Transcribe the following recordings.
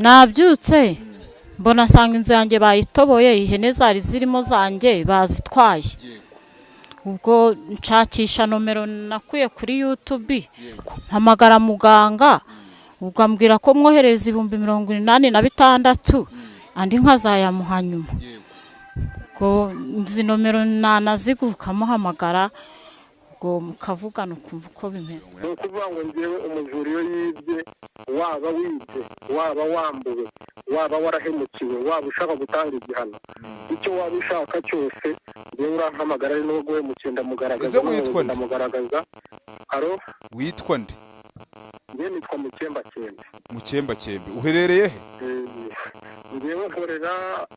nabyutse mbona asanga inzu yanjye bayitoboye, ihene zari zirimo zanjye bazitwaye. Ubwo nshakisha nomero nakuye kuri YouTube, mpamagara muganga, ubwo ambwira ko mwohereza 86,000 andi nkazayamuha nyuma. Ubwo izi nomero nanaziguka muhamagara, ubwo mukavugana ukumva uko bimeze. Ni ukuvuga ngo ngewe umujura iyo yibye, waba wibye, waba wambuwe, waba warahemukiwe, waba ushaka gutanga igihano, icyo waba ushaka cyose ngewe urampamagara, ari n'ubwo guhemukira ndamugaragaza. Haro, witwa nde? ngewe nitwa Mukembakembe. Uherereye he? ngewe nkorera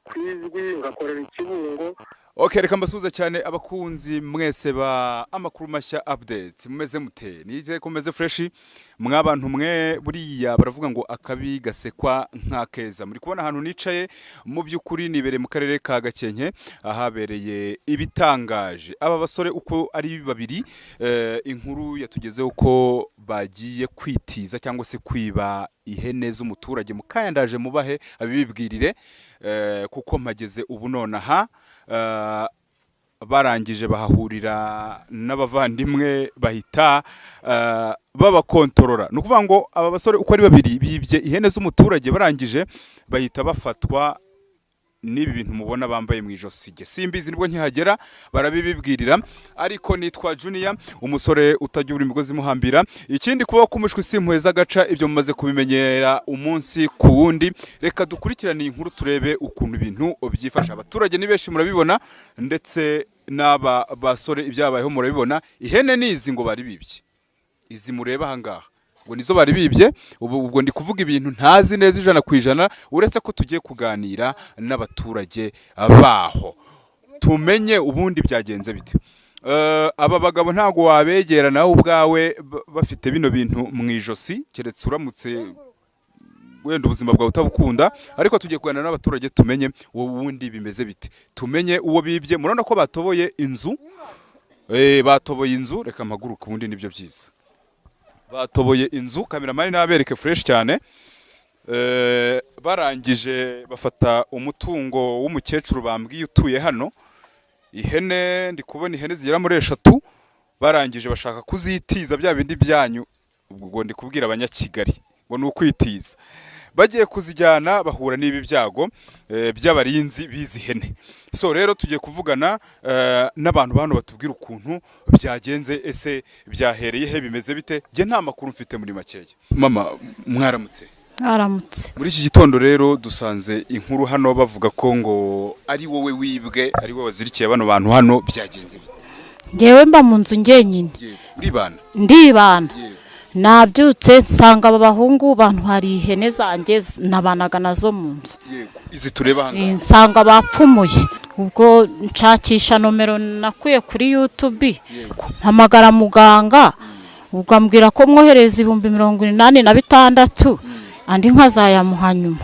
kwizwi, ngakorera Ikibungo. Okay, reka mbasuhuza cyane abakunzi mwese ba amakuru mashya updates. Mumeze mute? Nize komeze fresh mwabantu mwe, buriya baravuga ngo akabi gasekwa nk'akeza. Muri kubona ahantu nicaye, mu byukuri nibere mu karere ka Gakenke, ahabereye ibitangaje. Aba basore uko ari babiri, inkuru yatugezeho ko bagiye kwitiza cyangwa se kwiba ihene z'umuturage. Mukayandaje mubahe abibibwirire, kuko mpageze ubu nonaha. Barangije bahahurira n'abavandimwe bahita babakontorora. Nukuvuga ngo aba basore uko ari babiri bibye ihene z'umuturage, barangije bahita bafatwa n'ibi bintu mubona bambaye mu ijosi. Simbizi nibwo nkihagera barabibibwirira, ariko nitwa Junior, umusore utagira imigozi muhambira. Ikindi kuba kumushwe simpuheza gaca, ibyo mumaze kubimenyera umunsi ku wundi. Reka dukurikirane inkuru turebe ukuntu ibintu byifasha. Abaturage ni benshi murabibona, ndetse n'aba basore ibyabayeho murabibona. Ihene nizi ngo bari bibye, izi mureba ahangaha ngo nizo bari bibye. Ubwo ndi kuvuga ibintu ntazi neza 100%, uretse ko tugiye kuganira n'abaturage baho tumenye ubundi byagenze bite. Aba bagabo ntago wabegera nawe ubwawe bafite bino bintu mu ijosi, keretse uramutse wenda ubuzima bwawe utabukunda. Ariko tugiye kuganira n'abaturage tumenye ubundi bimeze bite, tumenye uwo bibye. Murabona ko batoboye inzu, batoboye inzu. Reka mpaguruka ubundi nibyo byiza. Batoboye inzu, kameramani nabereke fresh cyane. Barangije bafata umutungo w'umukecuru bambwiye utuye hano. Ihene ndi kubona ihene zigera muri 3, barangije bashaka kuzitiza bya bindi byanyu. Ubwo ndi kubwira abanyakigali ngo ni ukwitiza. Bagiye kuzijyana bahura n'ibi byago by'abarinzi bizi hene. So rero tugiye kuvugana n'abantu bano batubwira ukuntu byagenze, ese byahereye he, bimeze bite. Je nta makuru mfite muri makeya. Mama mwaramutse? Aramutse. Muri iki gitondo rero dusanze inkuru hano bavuga ko ngo ari wowe wibwe, ari wowe wazirikiye bano bantu hano. Byagenze bite? Ngewe mba mu nzu ngenyine. Uribana? Ndibana. Nabyutse nsanga aba bahungu bantu hari ihene zanjye nabanaga nazo mu nzu. Yego, izi tureba hanga nsanga bapfumuye. Ubwo nshakisha nomero nakuye kuri YouTube, mpamagara muganga, ubwo ambwira ko mwohereza 86,000 andi nkazayamuha nyuma.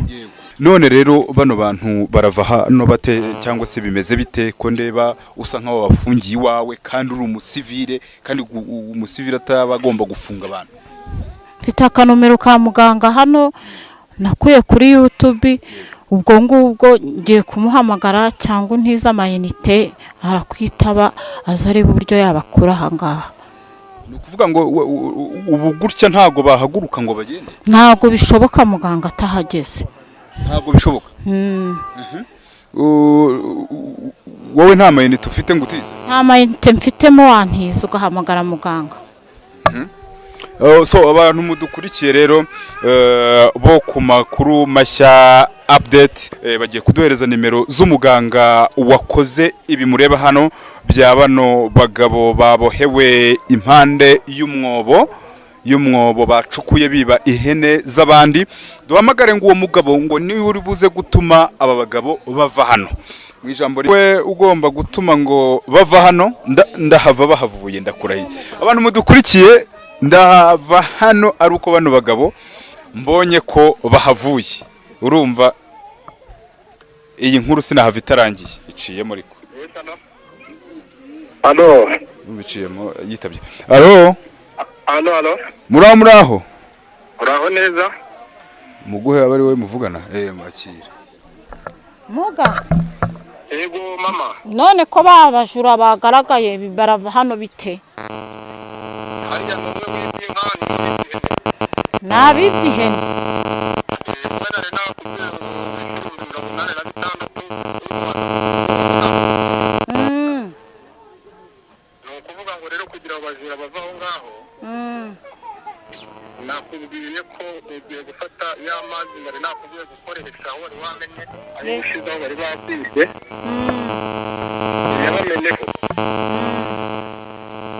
None rero bano bantu barava hano bate, cyangwa se bimeze bite? Ko ndeba usa nkaho bafungiye iwawe kandi uri umusivile, kandi umusivile atabagomba gufunga abantu. Mfite akanomero ka muganga hano nakuye kuri YouTube. Ubwo ngubwo ngiye kumuhamagara, cyangwa ntiza amayinite arakwitaba azareba uburyo yabakura ahangaha. Nukuvuga ngo ubu gutya ntago bahaguruka ngo bagende? Ntago bishoboka muganga atahageze. Ntago bishoboka. Wowe nta mayinite ufite ngo utize? Nta mayinite mfitemo, wantiza ugahamagara muganga. So abantu mudukurikiye rero bo ku makuru mashya update, bagiye kuduhereza nimero z'umuganga wakoze ibi mureba hano bya bano bagabo babohewe impande y'umwobo bacukuye biba ihene z'abandi. Duhamagare ngo uwo mugabo ngo ni uri buze gutuma aba bagabo bava hano. Mu ijambo we ugomba gutuma ngo bava hano, ndahava bahavuye ndakurahiye. Abantu mudukurikiye, ndahava hano ari uko bano bagabo mbonye ko bahavuye. Urumva iyi nkuru sinahava itarangiye, iciyemo ariko. Allo, biciyemo yitabye. Allo, halo. Muraho. Uraho neza? Muguhe abari we muvugana. Makira. Muga. Yego mama. None ko babajura bagaragaye barava hano bite? Hariya n'umwe w'ibyo nkani. Nabibyihene. Nakubwiye ko ugiye gufata y'amazi bari nakubwiye gukoresha aho wari wamenye ayo ushizeho bari bakwibye yabameneho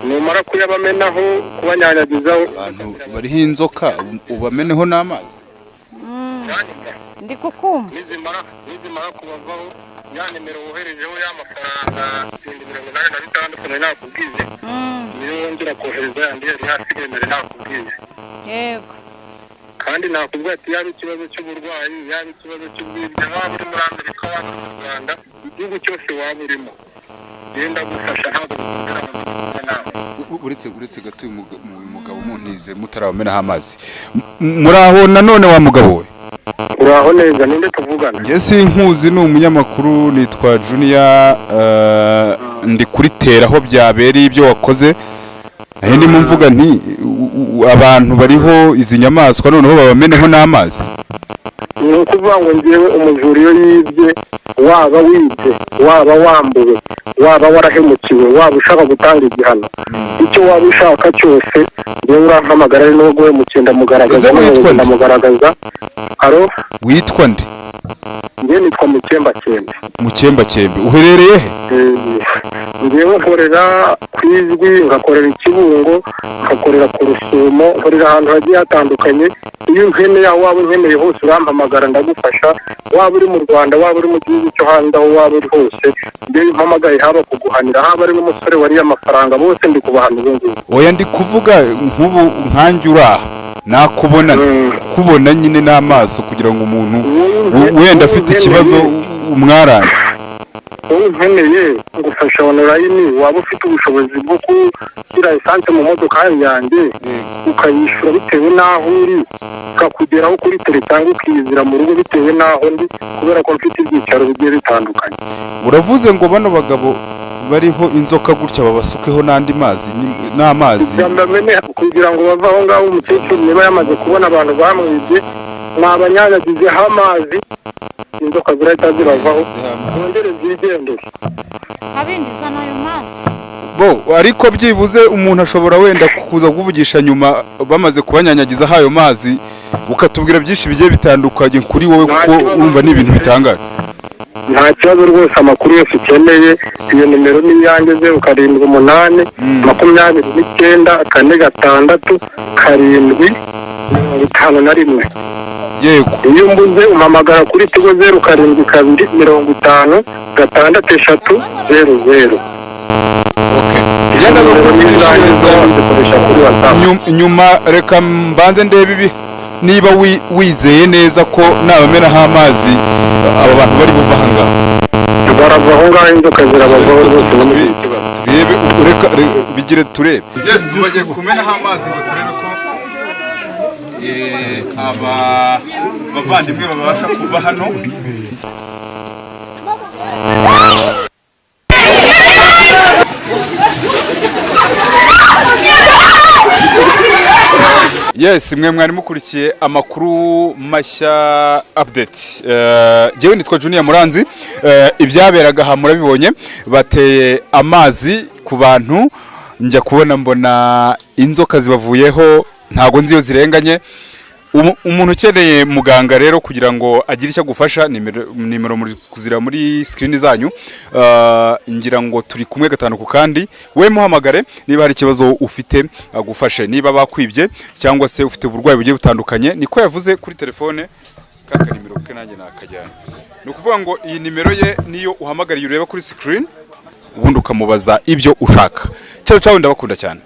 numara kuyabamenaho kubanyanyagizaho Abantu bariho inzoka ubameneho n'amazi. Ndi kukumva. Nizimara kubavaho ya nimero woherejeho y'amafaranga 86 nari nakubwiye niyo wongera kohereza yandi yari hasigaye mbere nakubwiye. Yego. Kandi nakubwira ati yaba ikibazo cy'uburwayi yaba ikibazo cy'ubwibye waba uri muri Amerika waba uri mu Rwanda igihugu cyose waba urimo genda gufasha ntabwo uretse gato uyu mugabo muntize mutarabamenaho amazi. Muraho nanone wa mugabo we. Uraho neza ninde tuvugana? Nge sinkuzi ni umunyamakuru nitwa Junior ndi kuri tera aho byabereye ibyo wakoze. Ndimo mvuga nti abantu bariho izi nyamaswa noneho babameneho n'amazi. Ni ukuvuga ngo ngewe umujuriyo yibye waba wibye waba wambuwe waba warahemukiwe waba ushaka gutanga igihano icyo waba ushaka cyose ngewe urampamagara ari no guhemukira ndamugaragaza. Aro witwa nde? Ngewe nitwa Mukemba. Uherereye he? Ngewe nkorera kwizwi ngakorera Ikibungo ngakorera ku Rusumo nkorera ahantu hagiye hatandukanye. Iyo unkeneye aho waba unkeneye hose urampamagara ndagufasha waba uri mu Rwanda waba uri mu gihugu cyo hanze aho waba uri hose ngewe mpamagaye haba kuguhanira haba ari n'umusore wariye amafaranga bose ndi kubahanira ngewe. Oya ndi kuvuga nk'ubu nkanjye uraha nakubona kubona nyine n'amaso kugira ngo umuntu wenda afite ikibazo umwarane. Nkeneye ngufasha online waba ufite ubushobozi bwo gushyira essence mu modoka yanjye ukayishura bitewe n'aho uri ukakugeraho kuri tele cyangwa ukizira mu rugo bitewe n'aho ndi kubera ko mfite ibyicaro bigiye bitandukanye. Uravuze ngo bano bagabo bariho inzoka gutya babasukeho n'andi mazi n'amazi kugira ngo bave aho ngaho umukecuru niba yamaze kubona abantu bamwibye mwabanyanyagizeho amazi inzoka zirahita ziravaho zongere zigendere. Kabindiza nayo mazi. Ariko byibuze umuntu ashobora wenda kuza kuvugisha nyuma bamaze kubanyanyagiza ayo mazi ukatubwira byinshi bigiye bitandukanye kuri wowe kuko urumva ni ibintu bitangaje. Nta kibazo rwose amakuru yose ukeneye iyo nimero ni iyanjye 0788 29 4 6 7 Yego. Iyo mbuze umpamagara kuri Tigo 0722 56 00. Nyuma reka mbanze ndebe ibi niba wizeye neza ko nabamenaho amazi aba bantu bari buva ahangaha. Barava aho ngaho inzoka zirabavaho rwose muri iki kibazo. Turebe reka bigire turebe. Yes bagiye kumenaho amazi ngo turebe ko bavandimwe babasha kuva hano. Yes, mwe mwari mukurikiye amakuru mashya update. Jewe nitwa Junior Muranzi. Ibyaberaga aha murabibonye bateye amazi ku bantu njya kubona mbona inzoka zibavuyeho ntago nziyo zirenganye. Umuntu ukeneye muganga rero kugira ngo agire icyo gufasha nimero muri kuzira muri screen zanyu. Ngira ngo turi kumwe gatanu ku kandi we muhamagare niba hari ikibazo ufite agufashe niba bakwibye cyangwa se ufite uburwayi bugiye butandukanye niko yavuze kuri telefone kaka nimero ke nanjye nakajyana. No kuvuga ngo iyi nimero ye niyo uhamagariye ureba kuri screen ubundi ukamubaza ibyo ushaka. Ciao ciao ndabakunda cyane.